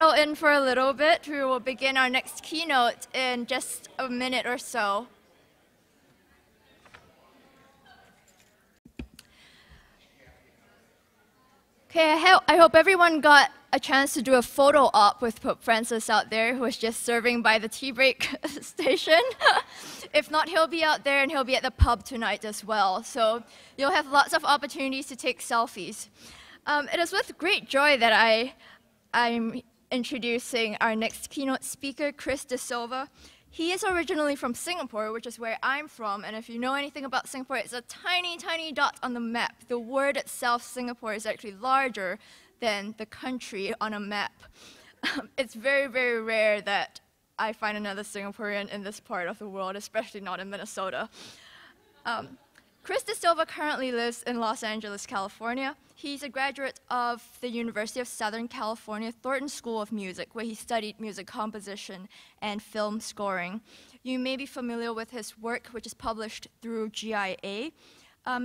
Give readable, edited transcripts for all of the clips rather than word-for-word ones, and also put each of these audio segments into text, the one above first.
In for a little bit. We will begin our next keynote in just a minute or so. Okay, I hope everyone got a chance to do a photo op with Pope Francis out there, who was just serving by the tea break station. If not, he'll be out there and he'll be at the pub tonight as well. So you'll have lots of opportunities to take selfies. It is with great joy that I'm introducing our next keynote speaker, Chris De Silva. He is originally from Singapore, which is where I'm from, and if you know anything about Singapore, it's a tiny, tiny dot on the map. The word itself, Singapore, is actually larger than the country on a map. It's very, very rare that I find another Singaporean in this part of the world, especially not in Minnesota. Chris De Silva currently lives in Los Angeles, California. He's a graduate of the University of Southern California Thornton School of Music, where he studied music composition and film scoring. You may be familiar with his work, which is published through GIA.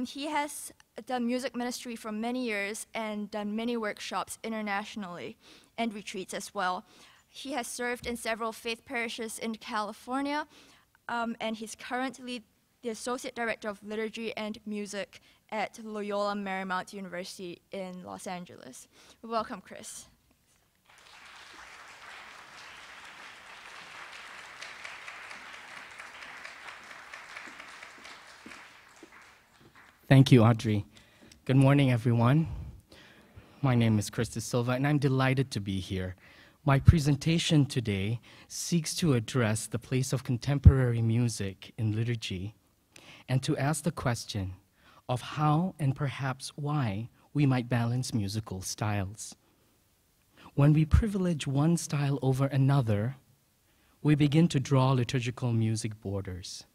He has done music ministry for many years and done many workshops internationally and retreats as well. He has served in several faith parishes in California, and he's currently the Associate Director of Liturgy and Music at Loyola Marymount University in Los Angeles. Welcome, Chris. Thank you, Audrey. Good morning, everyone. My name is Chris De Silva, and I'm delighted to be here. My presentation today seeks to address the place of contemporary music in liturgy and to ask the question of how and perhaps why we might balance musical styles. When we privilege one style over another, we begin to draw liturgical music borders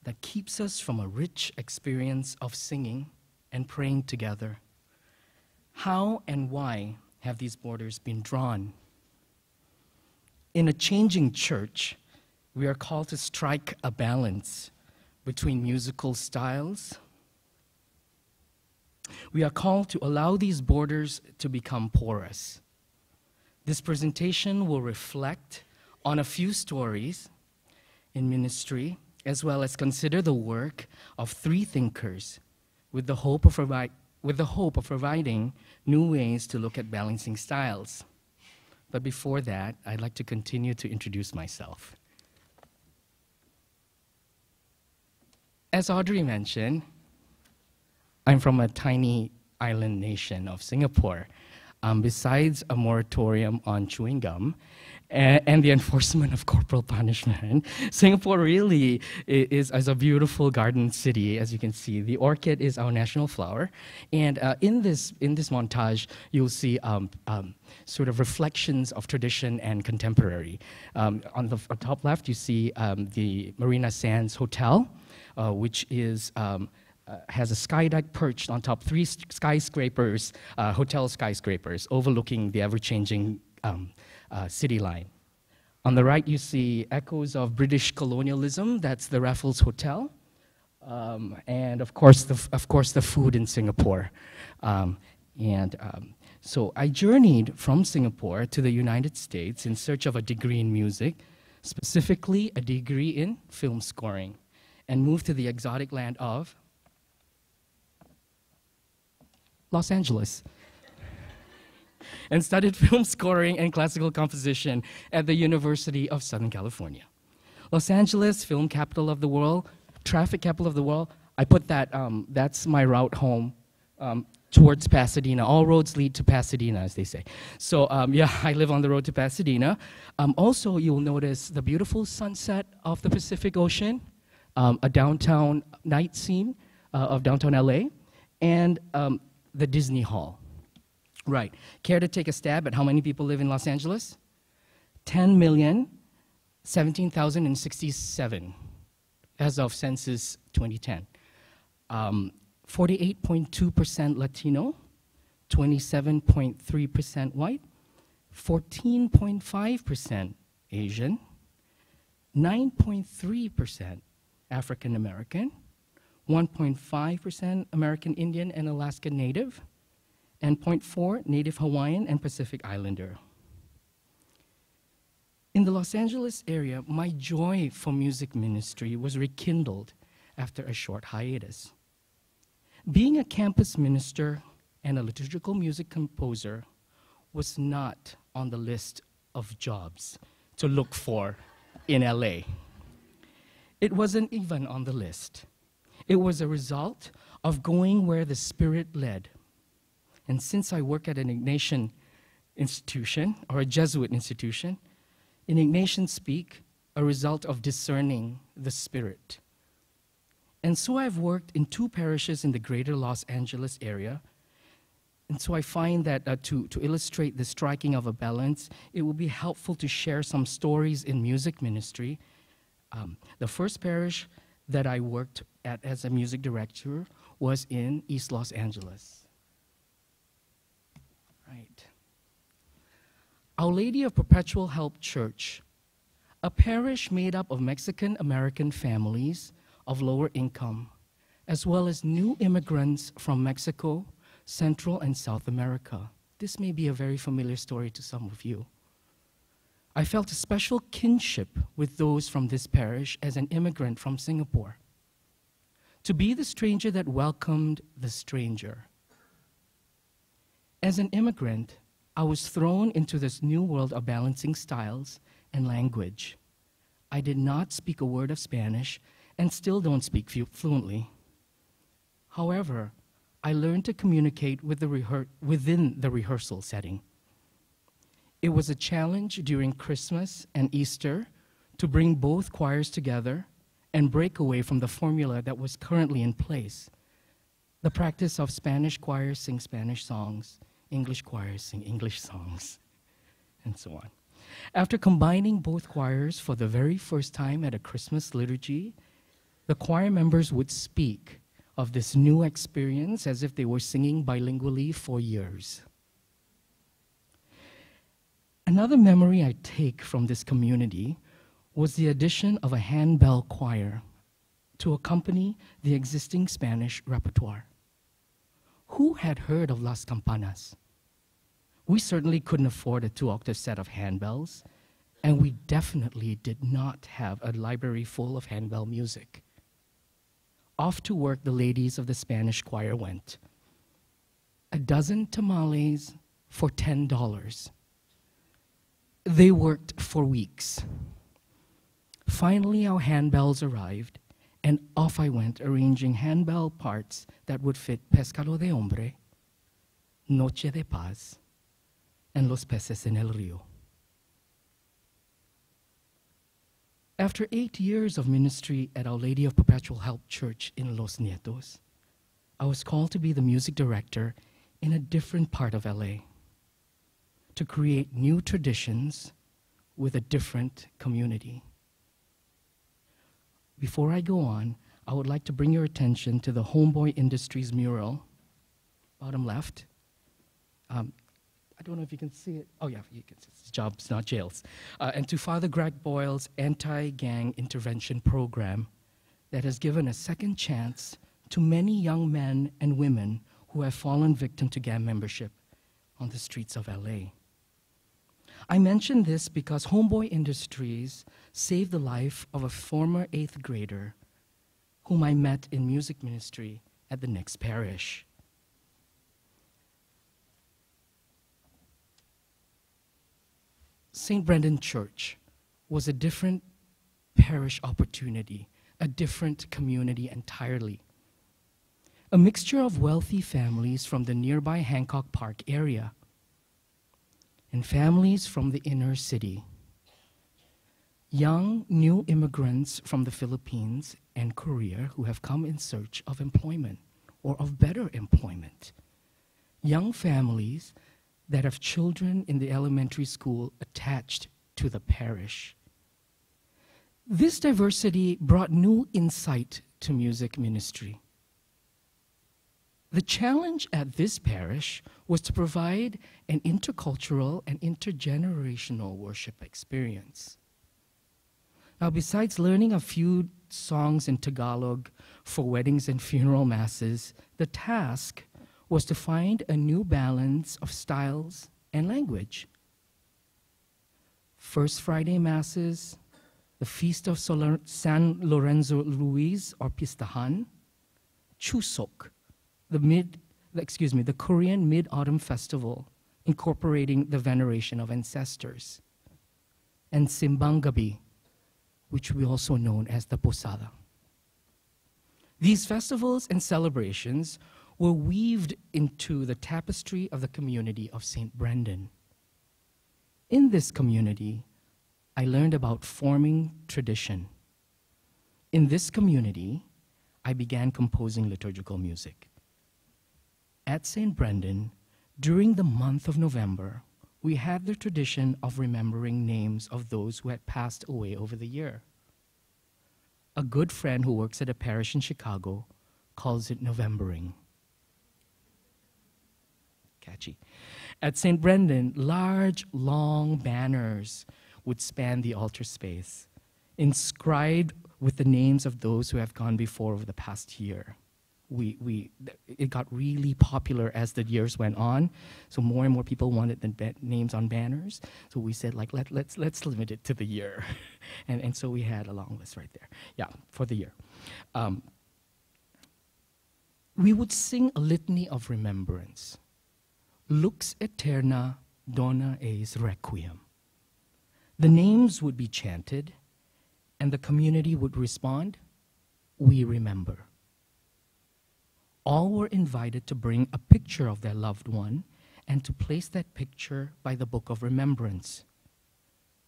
that keeps us from a rich experience of singing and praying together. How and why have these borders been drawn? In a changing church, we are called to strike a balance between musical styles. We are called to allow these borders to become porous. This presentation will reflect on a few stories in ministry, as well as consider the work of three thinkers with the hope of providing new ways to look at balancing styles. But before that, I'd like to continue to introduce myself. As Audrey mentioned, I'm from a tiny island nation of Singapore. Besides a moratorium on chewing gum and the enforcement of corporal punishment, Singapore really is a beautiful garden city, as you can see. The orchid is our national flower. And in this montage, you'll see sort of reflections of tradition and contemporary. On the top left, you see the Marina Sands Hotel, which has a sky deck perched on top three skyscrapers, hotel skyscrapers, overlooking the ever-changing city line. On the right, you see echoes of British colonialism. That's the Raffles Hotel, and of course, the food in Singapore. So I journeyed from Singapore to the United States in search of a degree in music, specifically a degree in film scoring, and moved to the exotic land of Los Angeles, and studied film scoring and classical composition at the University of Southern California. Los Angeles, film capital of the world, traffic capital of the world. I put that, that's my route home towards Pasadena. All roads lead to Pasadena, as they say. So yeah, I live on the road to Pasadena. Also, you'll notice the beautiful sunset of the Pacific Ocean, a downtown night scene of downtown LA, and the Disney Hall. Right. Care to take a stab at how many people live in Los Angeles? 10,017,067 as of census 2010. 48.2% Latino, 27.3% white, 14.5% Asian, 9.3% African American, 1.5% American Indian and Alaska Native, and 0.4 Native Hawaiian and Pacific Islander. In the Los Angeles area, my joy for music ministry was rekindled after a short hiatus. Being a campus minister and a liturgical music composer was not on the list of jobs to look for in LA. It wasn't even on the list. It was a result of going where the Spirit led. And since I work at an Ignatian institution, or a Jesuit institution, in Ignatian speak, a result of discerning the Spirit. And so I've worked in 2 parishes in the greater Los Angeles area. And so I find that to illustrate the striking of a balance, it will be helpful to share some stories in music ministry. The first parish that I worked at as a music director was in East Los Angeles. Right. Our Lady of Perpetual Help Church, a parish made up of Mexican-American families of lower income, as well as new immigrants from Mexico, Central and South America. This may be a very familiar story to some of you. I felt a special kinship with those from this parish as an immigrant from Singapore. To be the stranger that welcomed the stranger. As an immigrant, I was thrown into this new world of balancing styles and language. I did not speak a word of Spanish and still don't speak fluently. However, I learned to communicate with within the rehearsal setting. It was a challenge during Christmas and Easter to bring both choirs together and break away from the formula that was currently in place. The practice of Spanish choirs sing Spanish songs, English choirs sing English songs, and so on. After combining both choirs for the very first time at a Christmas liturgy, the choir members would speak of this new experience as if they were singing bilingually for years. Another memory I take from this community was the addition of a handbell choir to accompany the existing Spanish repertoire. Who had heard of Las Campanas? We certainly couldn't afford a 2-octave set of handbells, and we definitely did not have a library full of handbell music. Off to work the ladies of the Spanish choir went. A dozen tamales for $10. They worked for weeks. Finally, our handbells arrived, and off I went arranging handbell parts that would fit Pescado de Hombre, Noche de Paz, and Los Peces en el Río. After 8 years of ministry at Our Lady of Perpetual Help Church in Los Nietos, I was called to be the music director in a different part of LA, to create new traditions with a different community. Before I go on, I would like to bring your attention to the Homeboy Industries mural, bottom left. I don't know if you can see it. Oh yeah, you can see it's Jobs, Not Jails. And to Father Greg Boyle's anti-gang intervention program that has given a second chance to many young men and women who have fallen victim to gang membership on the streets of LA. I mention this because Homeboy Industries saved the life of a former 8th grader whom I met in music ministry at the next parish. St. Brendan Church was a different parish opportunity, a different community entirely. A mixture of wealthy families from the nearby Hancock Park area and families from the inner city. Young, new immigrants from the Philippines and Korea who have come in search of employment or of better employment. Young families that have children in the elementary school attached to the parish. This diversity brought new insight to music ministry. The challenge at this parish was to provide an intercultural and intergenerational worship experience. Now, besides learning a few songs in Tagalog for weddings and funeral masses, the task was to find a new balance of styles and language. First Friday Masses, the Feast of San Lorenzo Ruiz, or Pistahan, Chuseok, the Korean Mid-Autumn Festival, incorporating the veneration of ancestors, and Simbang Gabi, which we also know as the Posada. These festivals and celebrations were weaved into the tapestry of the community of St. Brendan. In this community, I learned about forming tradition. In this community, I began composing liturgical music. At St. Brendan, during the month of November, we had the tradition of remembering names of those who had passed away over the year. A good friend who works at a parish in Chicago calls it Novembering. Catchy. At St. Brendan, large, long banners would span the altar space, inscribed with the names of those who have gone before over the past year. It got really popular as the years went on, so more and more people wanted the names on banners. So we said, like, let's limit it to the year, and so we had a long list right there. Yeah, for the year. We would sing a litany of remembrance. Lux Aeterna Dona Eis Requiem. The names would be chanted, and the community would respond, we remember. All were invited to bring a picture of their loved one and to place that picture by the Book of Remembrance.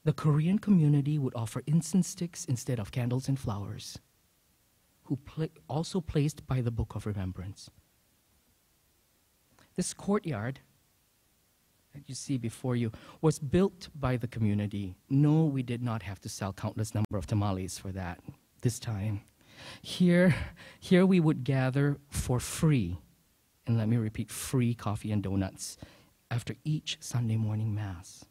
The Korean community would offer incense sticks instead of candles and flowers, also placed by the Book of Remembrance. This courtyard that you see before you was built by the community. No, we did not have to sell countless number of tamales for that this time. Here we would gather for free, and let me repeat, free coffee and donuts after each Sunday morning Mass.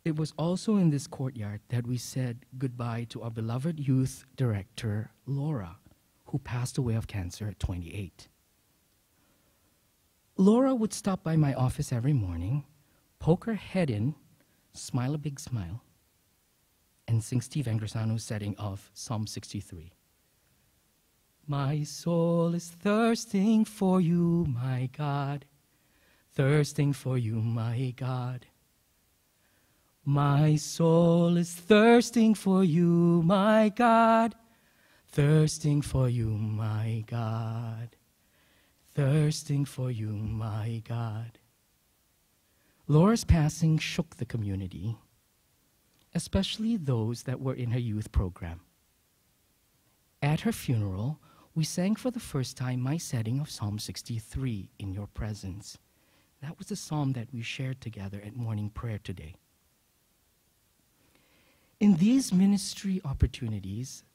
It was also in this courtyard that we said goodbye to our beloved youth director, Laura, who passed away of cancer at 28. Laura would stop by my office every morning, poke her head in, smile a big smile, and sing Steve Angrisano's setting of Psalm 63. My soul is thirsting for you, my God, thirsting for you, my God. My soul is thirsting for you, my God, thirsting for you, my God, thirsting for you, my God. Laura's passing shook the community, especially those that were in her youth program. At her funeral, we sang for the first time my setting of Psalm 63, In Your Presence. That was the psalm that we shared together at morning prayer today. In these ministry opportunities,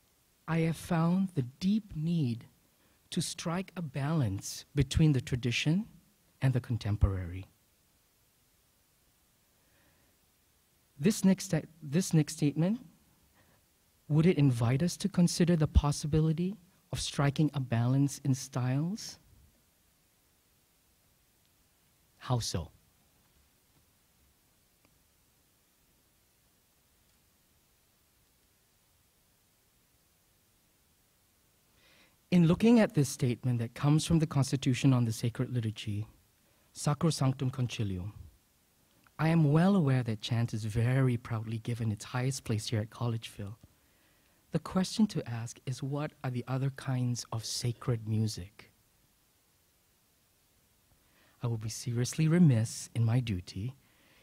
I have found the deep need to strike a balance between the tradition and the contemporary. This next statement, would it invite us to consider the possibility of striking a balance in styles? How so? In looking at this statement that comes from the Constitution on the Sacred Liturgy, Sacrosanctum Concilium, I am well aware that chant is very proudly given its highest place here at Collegeville. The question to ask is, what are the other kinds of sacred music? I will be seriously remiss in my duty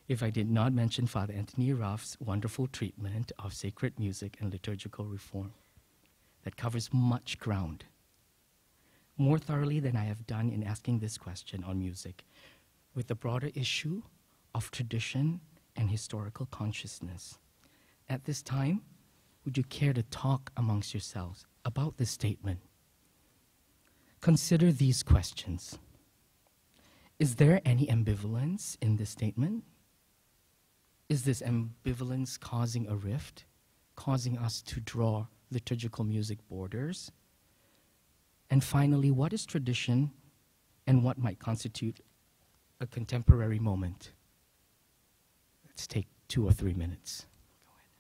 if I did not mention Father Anthony Ruff's wonderful treatment of sacred music and liturgical reform that covers much ground, more thoroughly than I have done in asking this question on music, with the broader issue of tradition and historical consciousness. At this time, would you care to talk amongst yourselves about this statement? Consider these questions. Is there any ambivalence in this statement? Is this ambivalence causing a rift, causing us to draw liturgical music borders? And finally, what is tradition and what might constitute a contemporary moment. Let's take 2 or 3 minutes. Go ahead.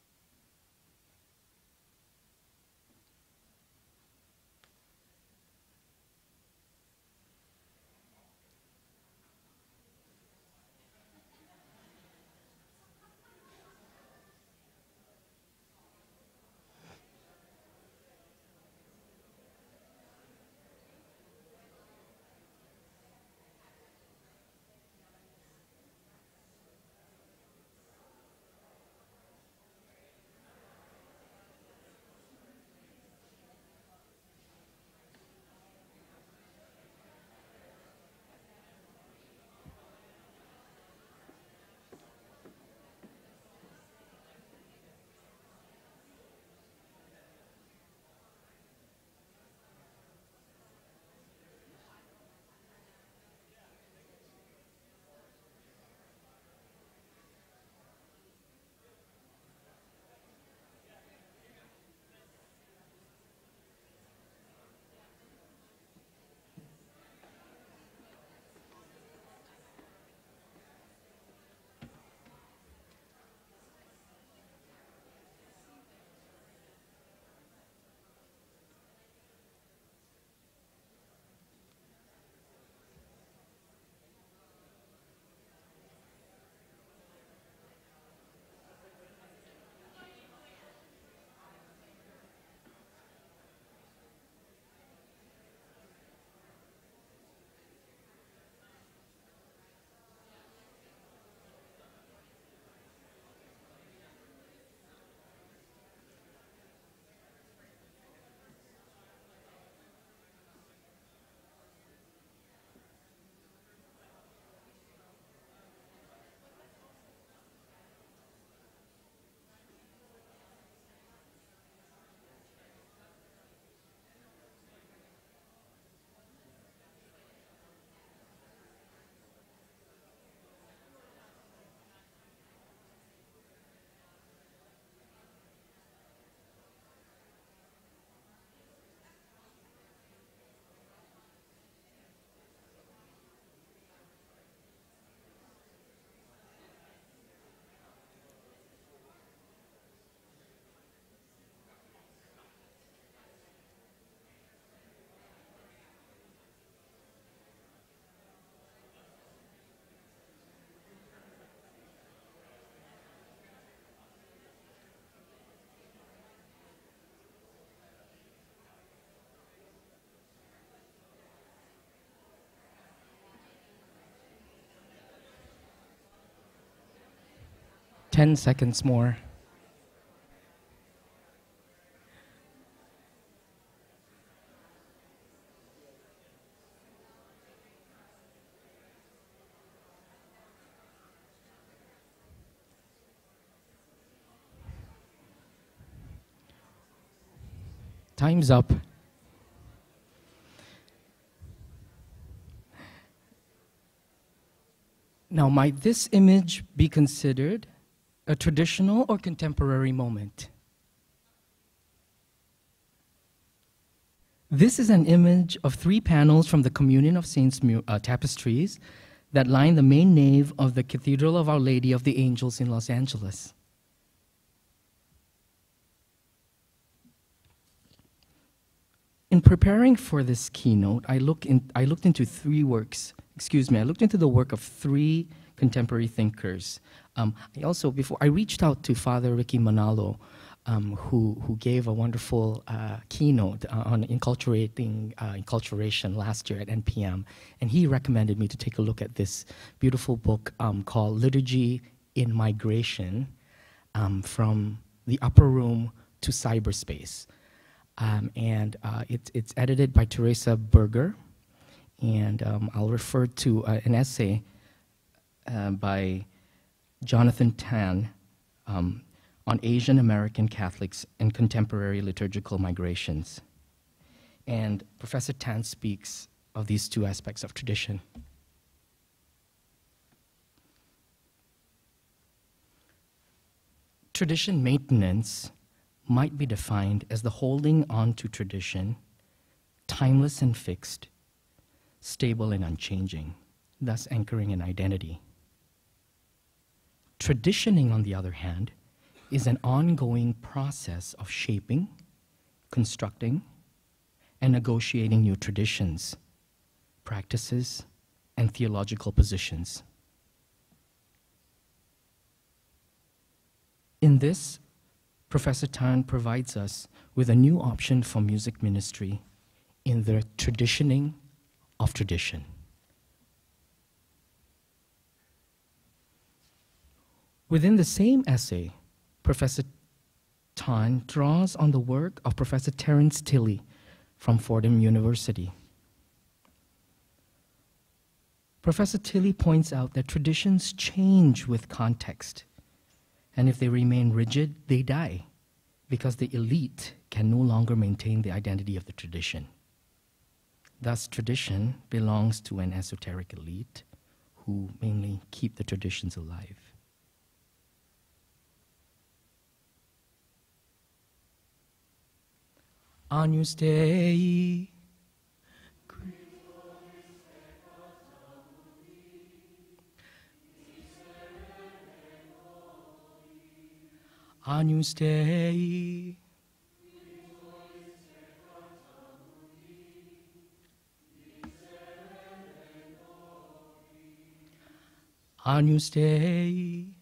Ten seconds more. Time's up. Now, might this image be considered a traditional or contemporary moment? This is an image of 3 panels from the Communion of Saints tapestries that line the main nave of the Cathedral of Our Lady of the Angels in Los Angeles. In preparing for this keynote, I looked into 3 works. I looked into the work of 3 contemporary thinkers. I reached out to Father Ricky Manalo, who gave a wonderful keynote on enculturation last year at NPM, and he recommended me to take a look at this beautiful book called Liturgy in Migration, From the Upper Room to Cyberspace. It's edited by Teresa Berger, and I'll refer to an essay by Jonathan Tan on Asian American Catholics and contemporary liturgical migrations. And Professor Tan speaks of these 2 aspects of tradition. Tradition maintenance might be defined as the holding on to tradition, timeless and fixed, stable and unchanging, thus anchoring an identity. Traditioning, on the other hand, is an ongoing process of shaping, constructing, and negotiating new traditions, practices, and theological positions. In this, Professor Tan provides us with a new option for music ministry in the traditioning of tradition. Within the same essay, Professor Tan draws on the work of Professor Terence Tilley from Fordham University. Professor Tilley points out that traditions change with context, and if they remain rigid, they die, because the elite can no longer maintain the identity of the tradition. Thus, tradition belongs to an esoteric elite who mainly keep the traditions alive. Agnus Dei, Agnus Dei, Agnus Dei,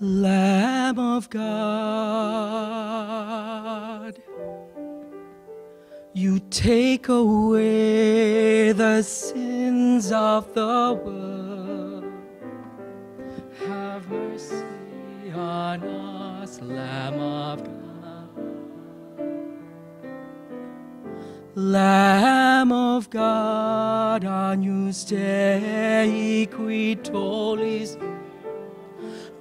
Lamb of God, you take away the sins of the world. Have mercy on us, Lamb of God. Lamb of God, Agnus Dei qui tollis.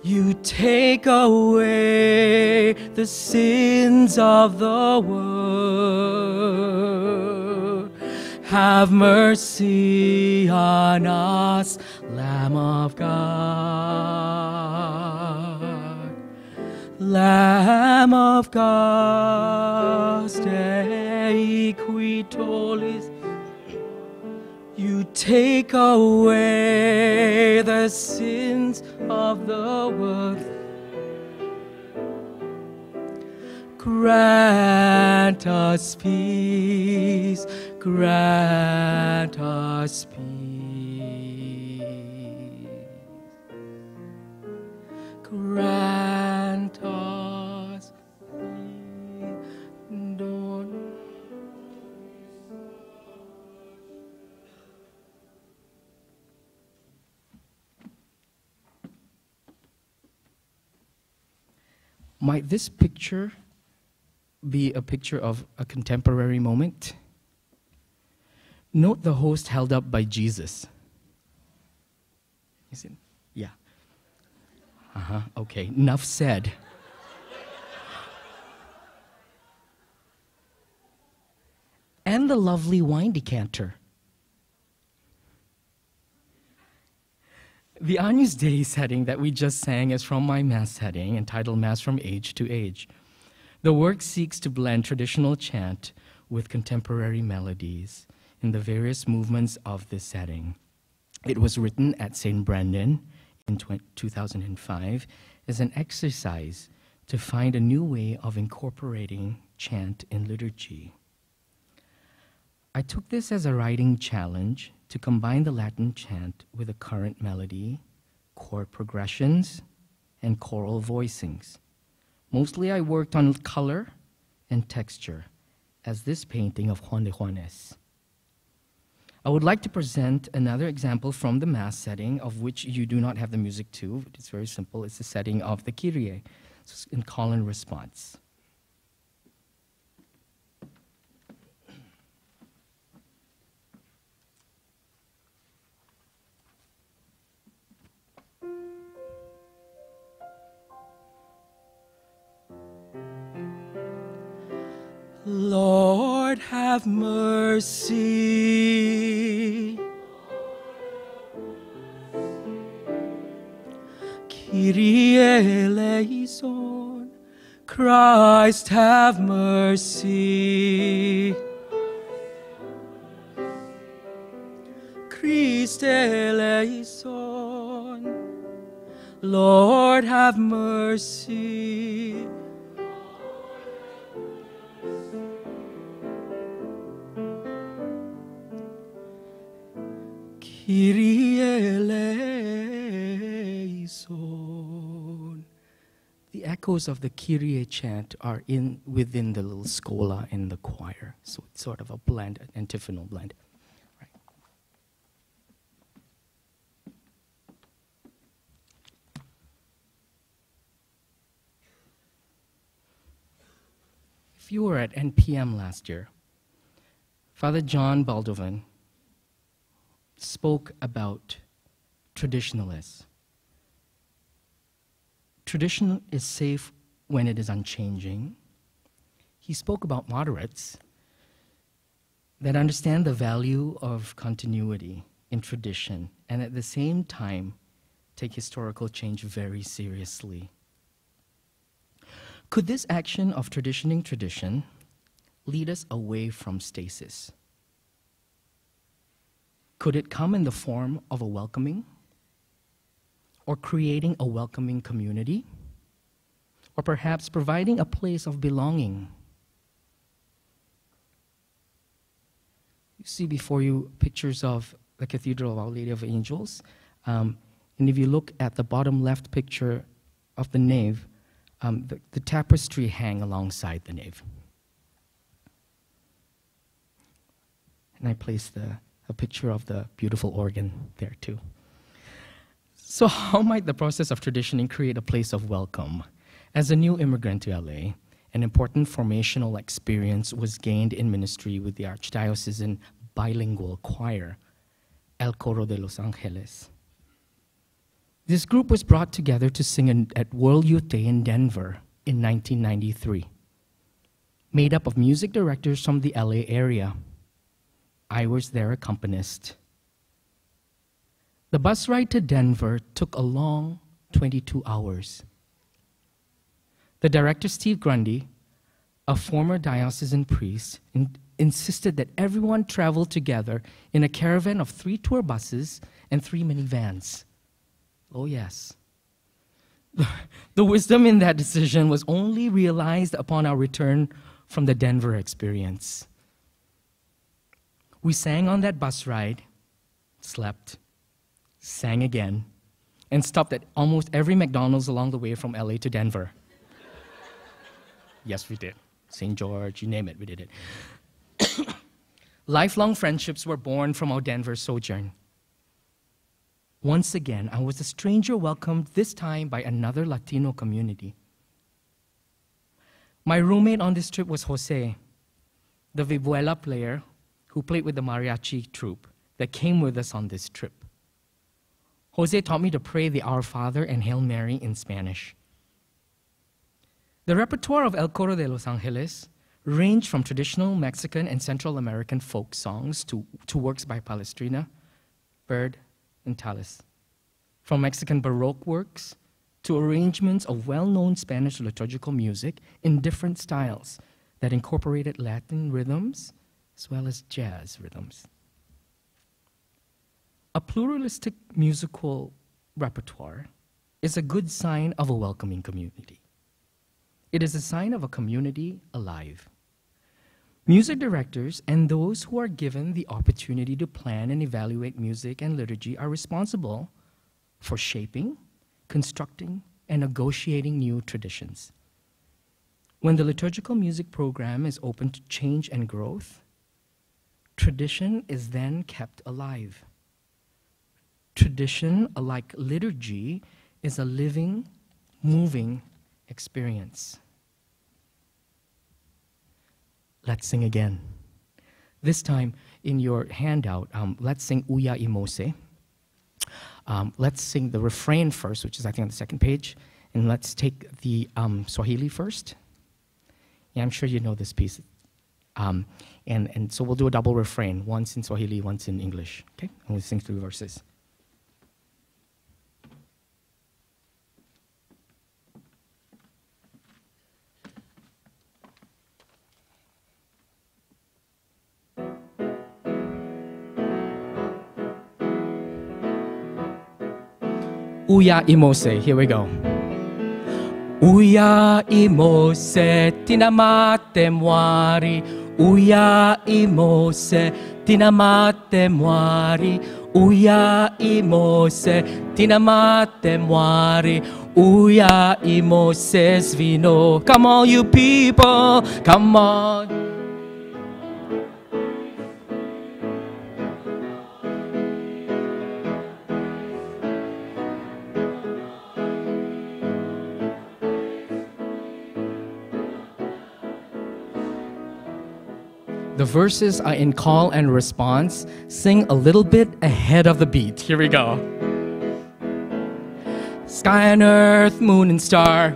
You take away the sins of the world. Have mercy on us, Lamb of God. Lamb of God, Dei qui tollis. You take away the sins of the world. Grant us peace, grant us peace. Grant us peace. Don't Might this picture be a picture of a contemporary moment? Note the host held up by Jesus. Is it? Yeah. Okay, enough said. And the lovely wine decanter. The Agnus Dei setting that we just sang is from my Mass setting entitled Mass from Age to Age. The work seeks to blend traditional chant with contemporary melodies in the various movements of this setting. It was written at St. Brendan in 2005 as an exercise to find a new way of incorporating chant in liturgy. I took this as a writing challenge to combine the Latin chant with a current melody, chord progressions, and choral voicings. Mostly I worked on color and texture, as this painting of Juan de Juanes. I would like to present another example from the Mass setting, of which you do not have the music to. It's very simple. It's the setting of the Kyrie, in call and response. Lord, have mercy. Kyrie eleison, Christ have mercy. Christ eleison, Lord have mercy. Kyrie eleison. The echoes of the Kyrie chant are within the little scola in the choir. So it's sort of a blend, an antiphonal blend. Right. If you were at NPM last year, Father John Baldovan spoke about traditionalists. Tradition is safe when it is unchanging. He spoke about moderates that understand the value of continuity in tradition and at the same time take historical change very seriously. Could this action of traditioning tradition lead us away from stasis? Could it come in the form of a welcoming, or creating a welcoming community, or perhaps providing a place of belonging? You see before you pictures of the Cathedral of Our Lady of Angels, and if you look at the bottom left picture of the nave, the tapestry hang alongside the nave. And I placed a picture of the beautiful organ there too. So how might the process of traditioning create a place of welcome? As a new immigrant to LA, an important formational experience was gained in ministry with the Archdiocesan bilingual choir, El Coro de Los Angeles. This group was brought together to sing at World Youth Day in Denver in 1993, made up of music directors from the LA area. I was their accompanist. The bus ride to Denver took a long 22 hours. The director, Steve Grundy, a former diocesan priest, insisted that everyone travel together in a caravan of 3 tour buses and 3 minivans. Oh yes. The wisdom in that decision was only realized upon our return from the Denver experience. We sang on that bus ride, slept, sang again, and stopped at almost every McDonald's along the way from LA to Denver. Yes, we did. St. George, you name it, we did it. Lifelong friendships were born from our Denver sojourn. Once again, I was a stranger welcomed, this time by another Latino community. My roommate on this trip was Jose, the vihuela player who played with the mariachi troupe that came with us on this trip. Jose taught me to pray the Our Father and Hail Mary in Spanish. The repertoire of El Coro de Los Angeles ranged from traditional Mexican and Central American folk songs to works by Palestrina, Bird, and Tallis. From Mexican Baroque works to arrangements of well-known Spanish liturgical music in different styles that incorporated Latin rhythms as well as jazz rhythms. A pluralistic musical repertoire is a good sign of a welcoming community. It is a sign of a community alive. Music directors and those who are given the opportunity to plan and evaluate music and liturgy are responsible for shaping, constructing, and negotiating new traditions. When the liturgical music program is open to change and growth, tradition is then kept alive. Tradition, like liturgy, is a living, moving experience. Let's sing again. This time, in your handout, let's sing Uya Imose. Let's sing the refrain first, which is, I think, on the second page. And let's take the Swahili first. Yeah, I'm sure you know this piece. And so we'll do a double refrain, once in Swahili, once in English. Okay? And we'll sing 3 verses. Uya imose. Here we go. Uya imose tinamate mwari. Uya imose tinamate mwari. Uya imose tinamate mwari. Uya imose svino. Come on, you people, come on. The verses are in call and response. Sing a little bit ahead of the beat. Here we go. Sky and earth, moon and star,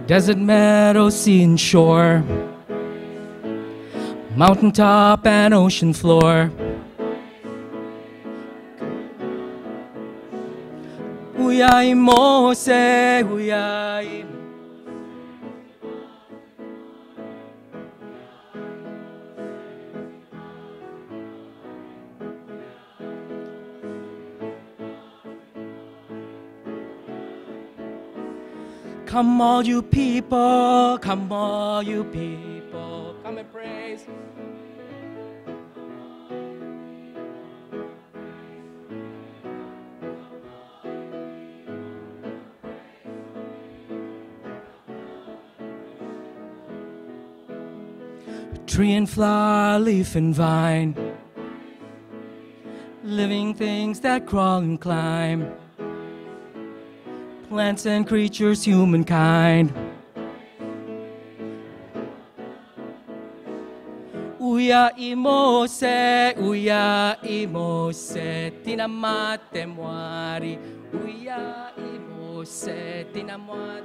desert, meadow, sea and shore, mountaintop and ocean floor. Uyai Mose, uyai. Come all you people, come all you people, come and praise. Tree and flower, leaf and vine, living things that crawl and climb, plants and creatures, humankind. Uya imose, uya imose, tinamate mwari. Uya imose, tinamate.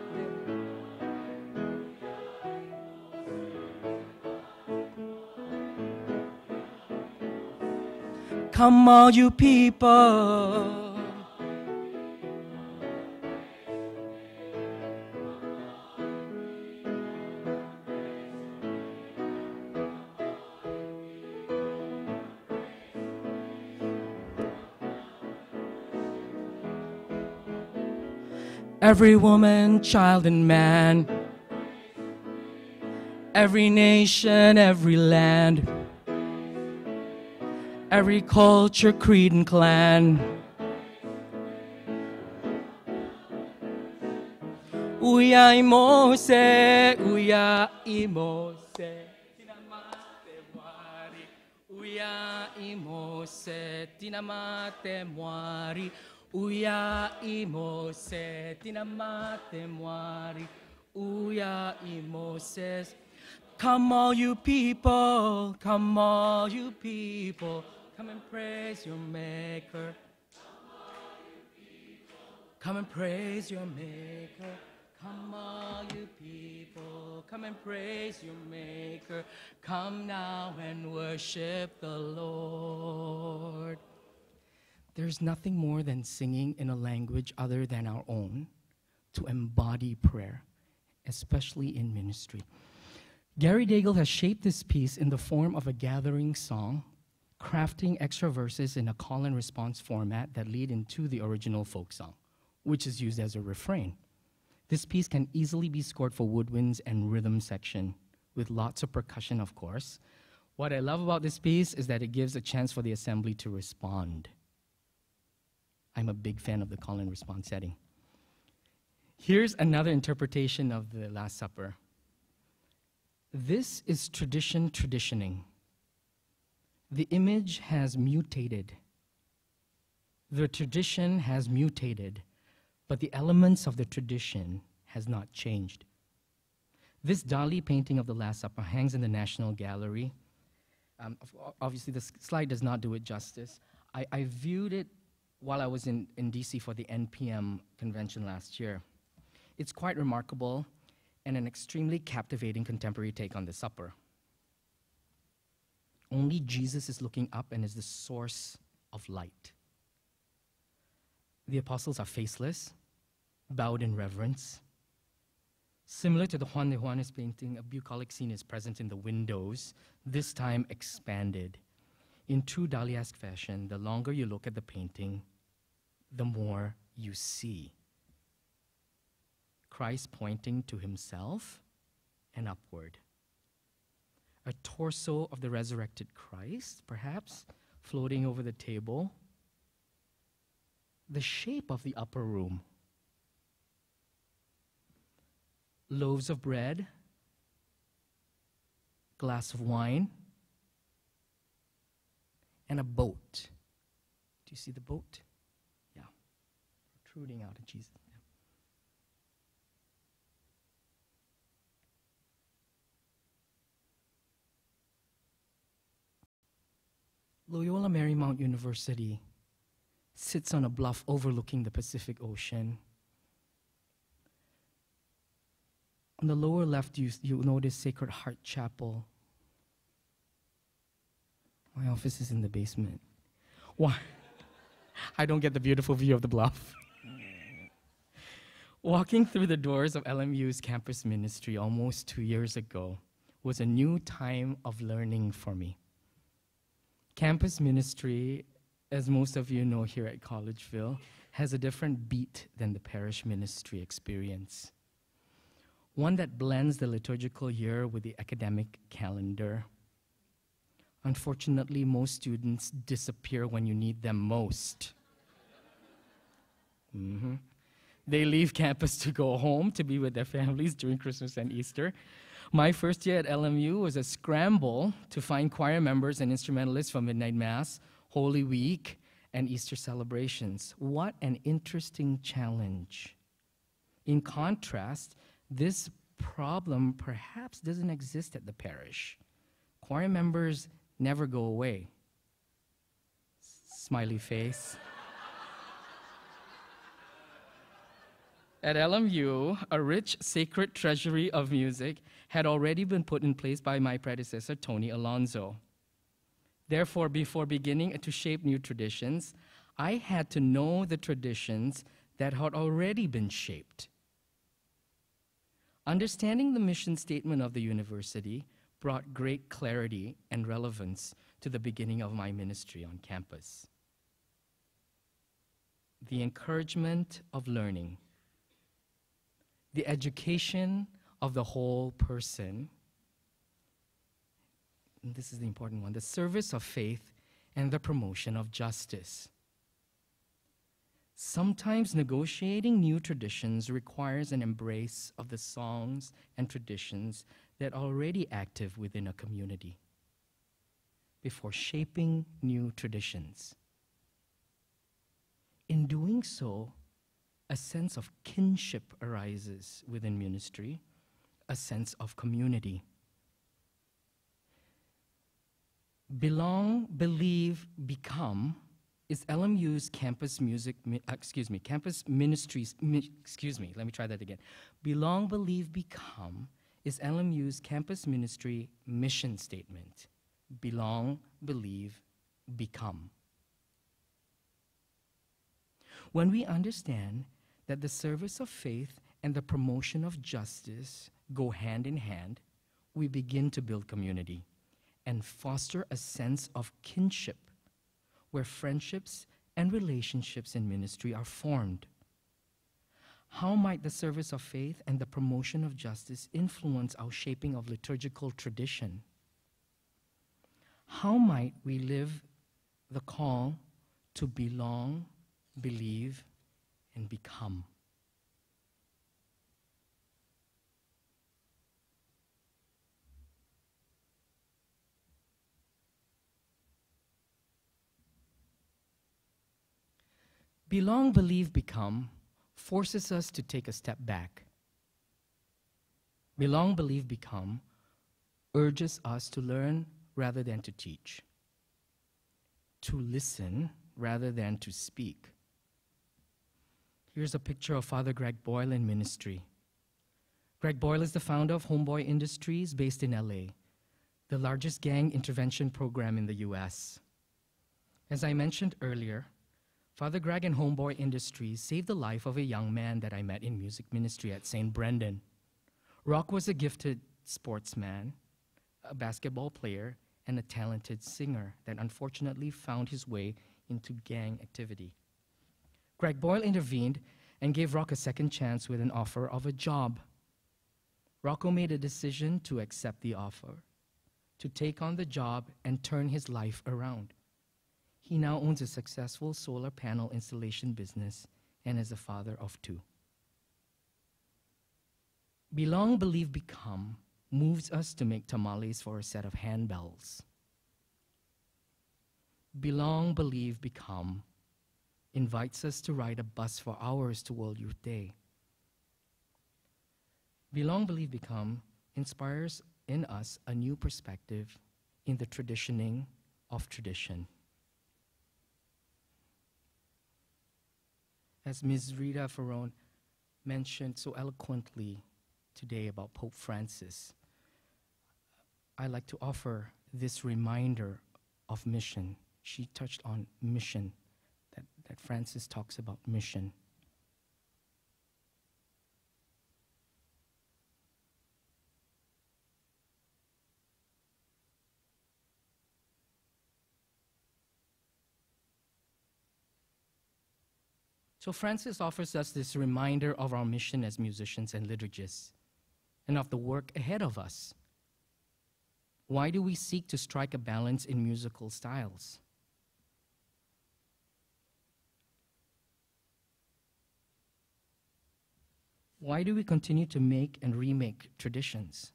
Come all you people. Every woman, child and man, every nation, every land, every culture, creed and clan. Uya imose, uya imose, tinamate mwari. Uya imose, tinamate mwari. Uya imose, tinamate mwari. Uya imoses. Come all you people, come all you people, come and praise your maker. Come and praise your maker. Come all you people, come and praise your maker. Come now and worship the Lord. There's nothing more than singing in a language other than our own to embody prayer, especially in ministry. Gary Daigle has shaped this piece in the form of a gathering song, crafting extra verses in a call and response format that lead into the original folk song, which is used as a refrain. This piece can easily be scored for woodwinds and rhythm section, with lots of percussion, of course. What I love about this piece is that it gives a chance for the assembly to respond. I'm a big fan of the call and response setting. Here's another interpretation of the Last Supper. This is tradition traditioning. The image has mutated. The tradition has mutated, but the elements of the tradition has not changed. This Dali painting of the Last Supper hangs in the National Gallery. Obviously, the slide does not do it justice. I viewed it while I was in DC for the NPM convention last year. It's quite remarkable and an extremely captivating contemporary take on the supper. Only Jesus is looking up and is the source of light. The apostles are faceless, bowed in reverence. Similar to the Juan de Juanes painting, a bucolic scene is present in the windows, this time expanded. In true Dali-esque fashion, the longer you look at the painting, the more you see. Christ pointing to himself and upward. A torso of the resurrected Christ, perhaps, floating over the table. The shape of the upper room. Loaves of bread, glass of wine, and a boat. Do you see the boat? Yeah. Protruding out of Jesus. Yeah. Loyola Marymount University sits on a bluff overlooking the Pacific Ocean. On the lower left, you notice Sacred Heart Chapel. My office is in the basement. Why? I don't get the beautiful view of the bluff. Walking through the doors of LMU's campus ministry almost 2 years ago was a new time of learning for me. Campus ministry, as most of you know here at Collegeville, has a different beat than the parish ministry experience. One that blends the liturgical year with the academic calendar. Unfortunately, most students disappear when you need them most. They leave campus to go home to be with their families during Christmas and Easter. My first year at LMU was a scramble to find choir members and instrumentalists for Midnight Mass, Holy Week, and Easter celebrations. What an interesting challenge. In contrast, this problem perhaps doesn't exist at the parish. Choir members never go away. Smiley face. At LMU, a rich sacred treasury of music had already been put in place by my predecessor, Tony Alonso. Therefore, before beginning to shape new traditions, I had to know the traditions that had already been shaped. Understanding the mission statement of the university brought great clarity and relevance to the beginning of my ministry on campus. The encouragement of learning, the education of the whole person, and this is the important one, the service of faith and the promotion of justice. Sometimes negotiating new traditions requires an embrace of the songs and traditions that are already active within a community before shaping new traditions. In doing so, a sense of kinship arises within ministry, a sense of community. Belong, believe, become is LMU's campus ministries, let me try that again. Belong, believe, become is LMU's campus ministry mission statement. Belong, believe, become. When we understand that the service of faith and the promotion of justice go hand in hand, we begin to build community and foster a sense of kinship where friendships and relationships in ministry are formed. How might the service of faith and the promotion of justice influence our shaping of liturgical tradition? How might we live the call to belong, believe, and become? Belong, believe, become forces us to take a step back. Belong, believe, become urges us to learn rather than to teach, to listen rather than to speak. Here's a picture of Father Greg Boyle in ministry. Greg Boyle is the founder of Homeboy Industries based in LA, the largest gang intervention program in the US. As I mentioned earlier, Father Greg and Homeboy Industries saved the life of a young man that I met in music ministry at St. Brendan. Rock was a gifted sportsman, a basketball player, and a talented singer that unfortunately found his way into gang activity. Greg Boyle intervened and gave Rock a second chance with an offer of a job. Rocco made a decision to accept the offer, to take on the job and turn his life around. He now owns a successful solar panel installation business and is a father of 2. Belong, Believe, Become moves us to make tamales for a set of handbells. Belong, Believe, Become invites us to ride a bus for hours to World Youth Day. Belong, Believe, Become inspires in us a new perspective in the traditioning of tradition. As Ms. Rita Ferron mentioned so eloquently today about Pope Francis, I'd like to offer this reminder of mission. She touched on mission, that Francis talks about mission. So Francis offers us this reminder of our mission as musicians and liturgists, and of the work ahead of us. Why do we seek to strike a balance in musical styles? Why do we continue to make and remake traditions?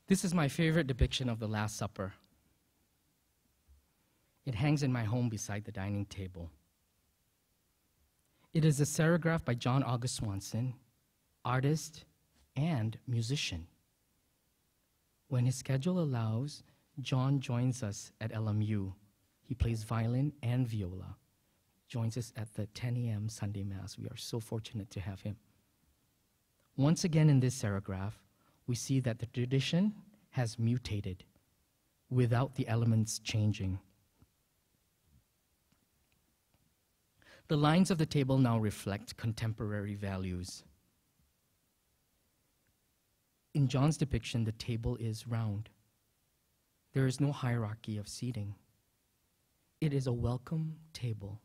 This is my favorite depiction of the Last Supper. It hangs in my home beside the dining table. It is a serigraph by John August Swanson, artist and musician. When his schedule allows, John joins us at LMU. He plays violin and viola. Joins us at the 10 a.m. Sunday Mass. We are so fortunate to have him. Once again in this serigraph, we see that the tradition has mutated without the elements changing. The lines of the table now reflect contemporary values. In John's depiction, the table is round. There is no hierarchy of seating. It is a welcome table.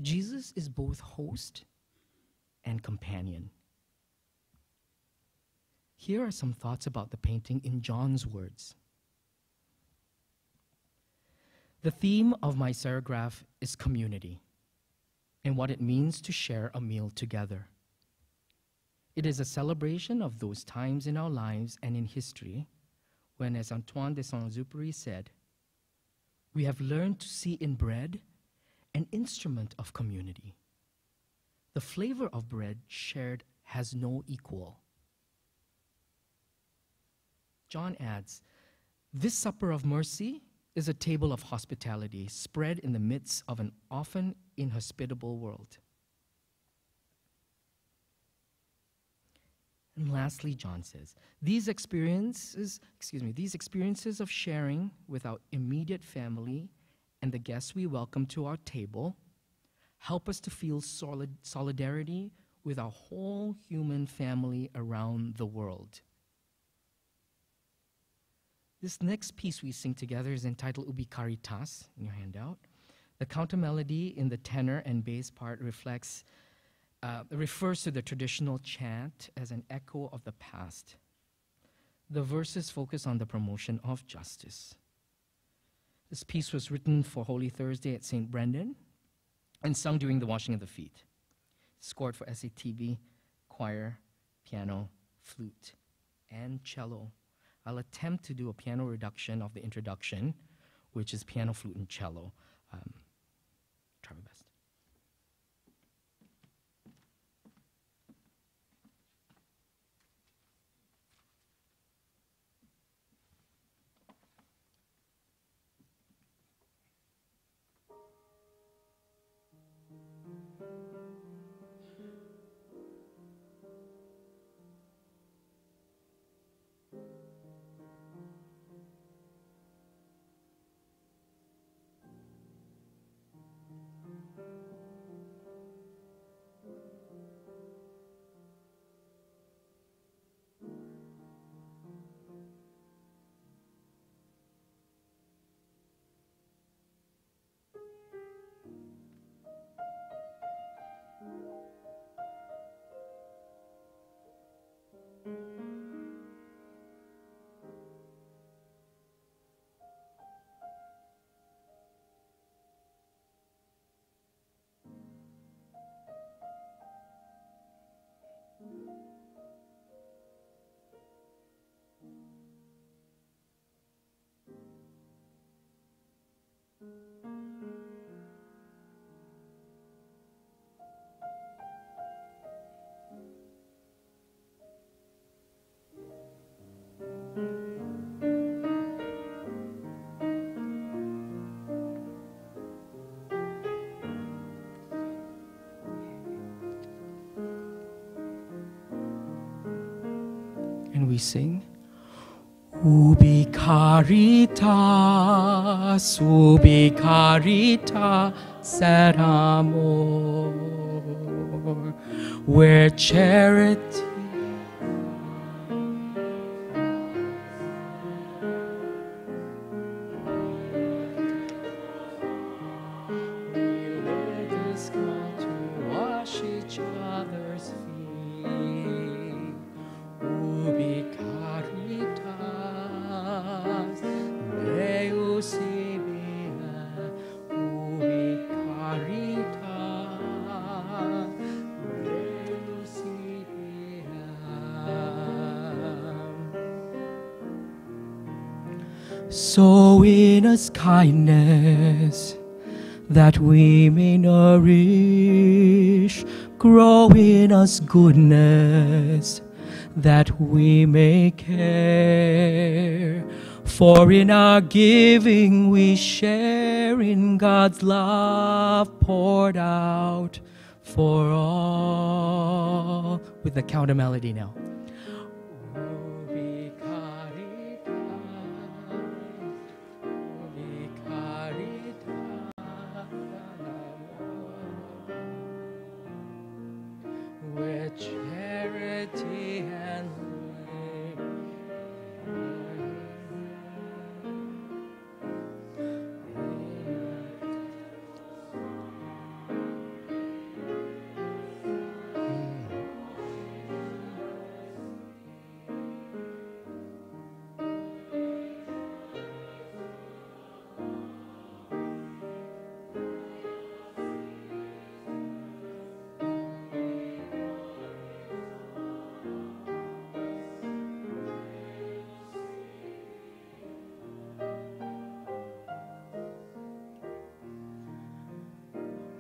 Jesus is both host and companion. Here are some thoughts about the painting in John's words. The theme of my serigraph is community and what it means to share a meal together. It is a celebration of those times in our lives and in history when, as Antoine de Saint-Exupéry said, we have learned to see in bread an instrument of community. The flavor of bread shared has no equal. John adds, this supper of mercy is a table of hospitality spread in the midst of an often inhospitable world. And lastly, John says, these experiences of sharing with our immediate family and the guests we welcome to our table help us to feel solidarity with our whole human family around the world. This next piece we sing together is entitled Ubi Caritas, in your handout. The counter melody in the tenor and bass part refers to the traditional chant as an echo of the past. The verses focus on the promotion of justice. This piece was written for Holy Thursday at St. Brendan and sung during the washing of the feet. Scored for SATB, choir, piano, flute, and cello. I'll attempt to do a piano reduction of the introduction, which is piano, flute, and cello. Try my best. And we sing. Ubi caritas et amor, where charity religious come to wash each other's feet. Ubi caritas Deus ibia, ubi caritas Deus ibia. Sow in us kindness, that we may nourish, grow in us goodness, that we may care. For in our giving we share in God's love poured out for all. With the counter melody now. Ubi caritas, ubi caritas, where charity and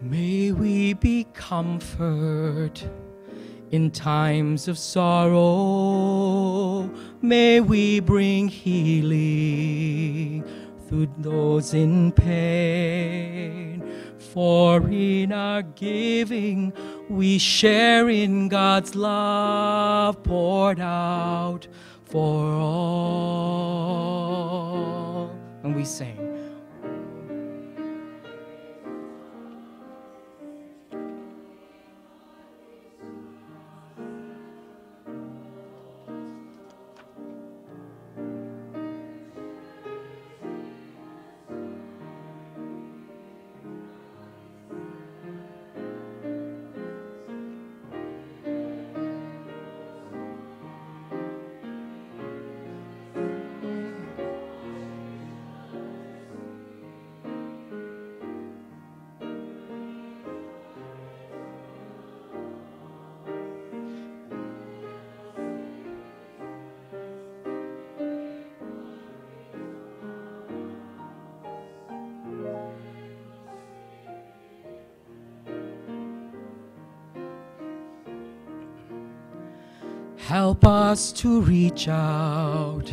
may we be comfort in times of sorrow. May we bring healing through those in pain. For in our giving we share in God's love poured out for all. And we sing. Help us to reach out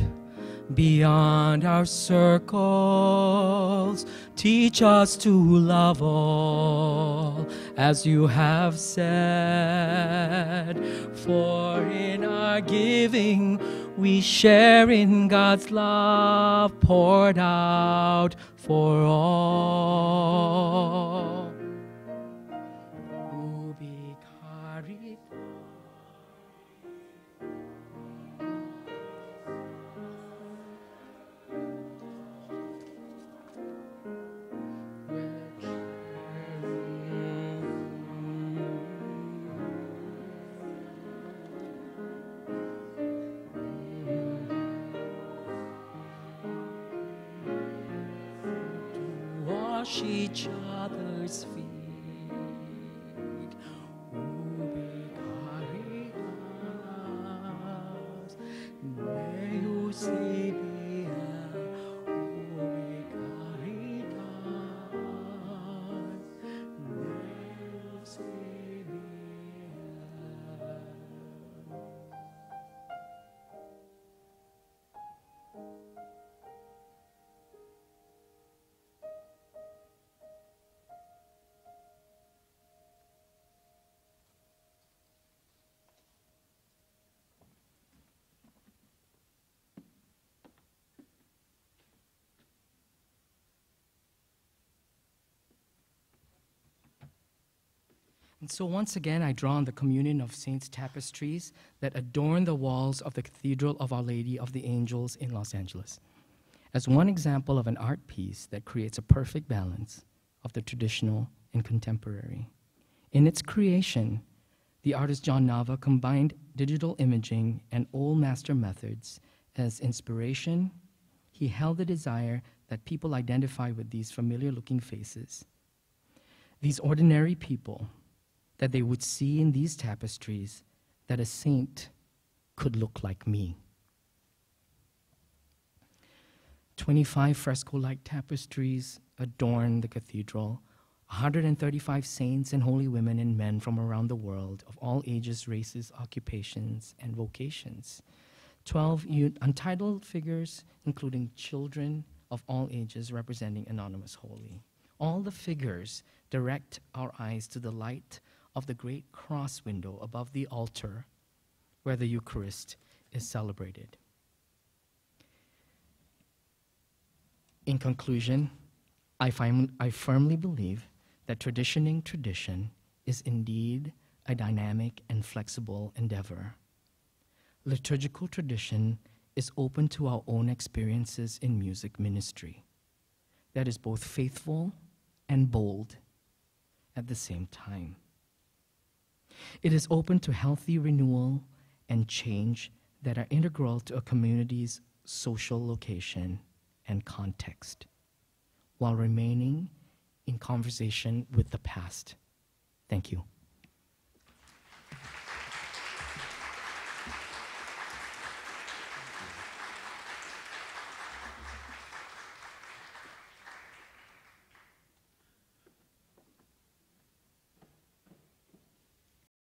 beyond our circles. Teach us to love all as you have said. For in our giving we share in God's love poured out for all. Ubi caritas. Wash each other's feet. Ubi caritas Deus ibia, ubi caritas Deus ibia. And so once again, I draw on the communion of saints' tapestries that adorn the walls of the Cathedral of Our Lady of the Angels in Los Angeles as one example of an art piece that creates a perfect balance of the traditional and contemporary. In its creation, the artist John Nava combined digital imaging and old master methods as inspiration. He held the desire that people identify with these familiar-looking faces, these ordinary people, that they would see in these tapestries that a saint could look like me. 25 fresco-like tapestries adorn the cathedral. 135 saints and holy women and men from around the world of all ages, races, occupations, and vocations. 12 untitled figures, including children of all ages representing anonymous holy. All the figures direct our eyes to the light of the great cross window above the altar where the Eucharist is celebrated. In conclusion, I firmly believe that traditioning tradition is indeed a dynamic and flexible endeavor. Liturgical tradition is open to our own experiences in music ministry that is both faithful and bold at the same time. It is open to healthy renewal and change that are integral to a community's social location and context, while remaining in conversation with the past. Thank you.